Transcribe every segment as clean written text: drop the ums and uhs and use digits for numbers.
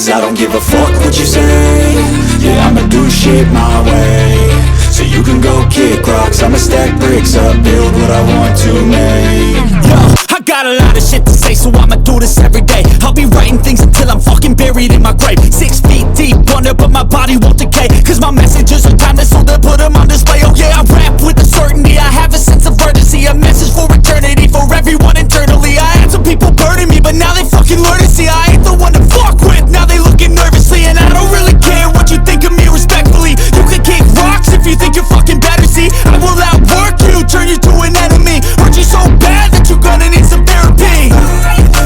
Cause I don't give a fuck what you say. Yeah, I'ma do shit my way. So you can go kick rocks, I'ma stack bricks up, build what I want to make. Yo, I got a lot of shit to say, so I'ma do this every day. I'll be writing things until I'm fucking buried in my grave. 6 feet deep under, but my body won't decay. Cause my messages are timeless, so they'll put them on display. Oh yeah, I rap with a certainty, I have a sense of urgency. A message for eternity, for everyone internally. I had some people burning me, but now they fucking learn to see I ain't the one to fuck with, now they looking nervously. And I don't really care what you think of me, respectfully. You can kick rocks if you think you're fucking better, see. I will outwork you, turn you to an enemy. Hurt you so bad that you're gonna need some therapy.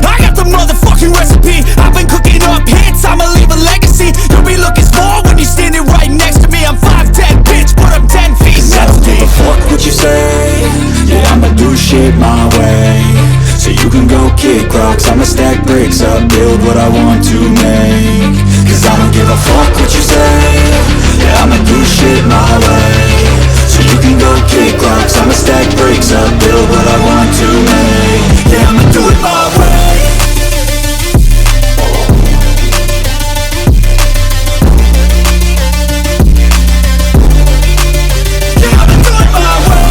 I got the motherfucking recipe, I've been cooking up hits, I'ma leave a legacy. You'll be looking small when you're standing right next to me. I'm 5'10", bitch, but I'm 10 feet Cause I next don't to give me. a fuck what you say. Yeah, I'ma do shit my way. So you can go kick rocks, I'ma stack bricks up, build what I want to make. Cause I don't give a fuck what you say. Yeah, I'ma do shit my way. So you can go kick rocks, I'ma stack bricks up, build what I want to make. Yeah, I'ma do it my way. Yeah, I'ma do it my way.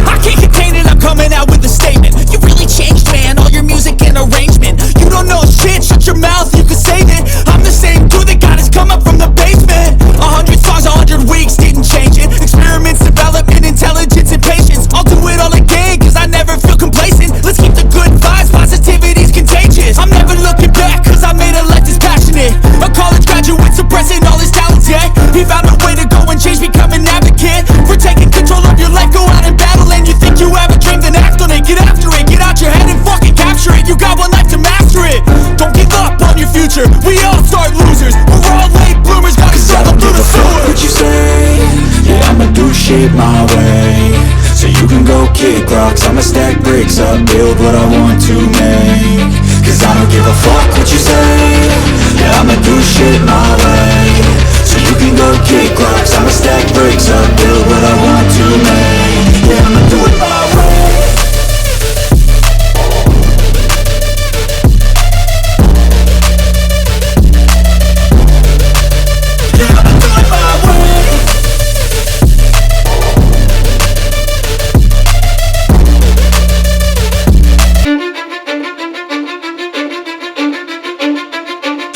I can't contain it, I'm coming out with a statement. You really changed, man, all your music and arrangement. You don't know shit, shut your mouth, you can save it. I'm the same dude that got his come up from the basement. 100 songs, 100 weeks, didn't change it. Experiments, development, intelligence, and patience. I'll do it all again, cause I never feel complacent. Let's keep the good vibes, positivity's contagious. I'm never looking back, cause I made a life that's passionate. A college graduate suppressing all his talents, yeah. He found a way to go and change, become an advocate for taking control of your life, go out and battle. And you think you have a dream, then act on it. Get after it, get out your head and fucking capture it. You got one life to master it. Don't give up on your future, we all start losers. We're all late bloomers, gotta Cause I struggle don't through give the a fuck sewer. what you say. Yeah, I'ma do shit my way. So you can go kick rocks, I'ma stack bricks up, build what I want to make. Cause I don't give a fuck what you say. Yeah, I'ma do shit my way. So you can go kick rocks, I'ma stack bricks up, build what I want to make. Yeah, I'ma do it my way. Yeah, I'ma do it my way.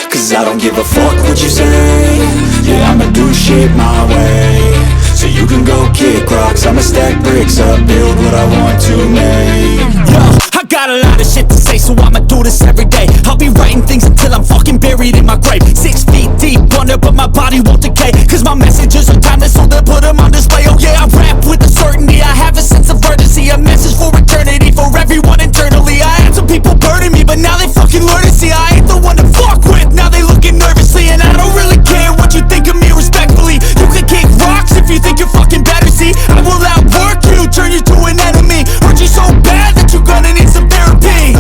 Cause I don't give a fuck what you say. Yeah, I'ma do shit my way. So you can go kick rocks, I'ma stack bricks up, build what I want to make. Yo, I got a lot of shit to say, so I'ma do this every day. I'll be writing things until I'm fucking buried in my grave. 6 feet deep under, but my body won't decay. Cause my messages are timeless, so they'll put them on display. Oh yeah, I rap with a certainty, I have a sense of urgency. A message for eternity, for everyone internally. I had some people burning me, but now they fucking learn to see I ain't the one to fuck with, now they looking nervously. And I don't really care what you think of me, respectfully. You can kick rocks if you think you're fucking better, see. I will outwork you, turn you to an enemy. Hurt you so bad that you're gonna need some therapy.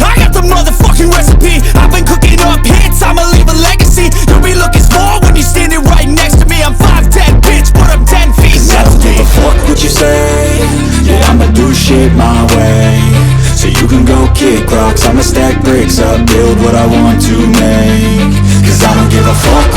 I got the motherfucking recipe, I've been cooking up hits, I'ma leave a legacy. You'll be looking small when you're standing right next to me. I'm 5'10", bitch, but I'm 10 feet Cause I next don't to give me. a fuck what you say. Yeah, I'ma do shit my way. So you can go kick rocks, I'ma stack bricks up, build what I want to make. Cause I don't give a fuck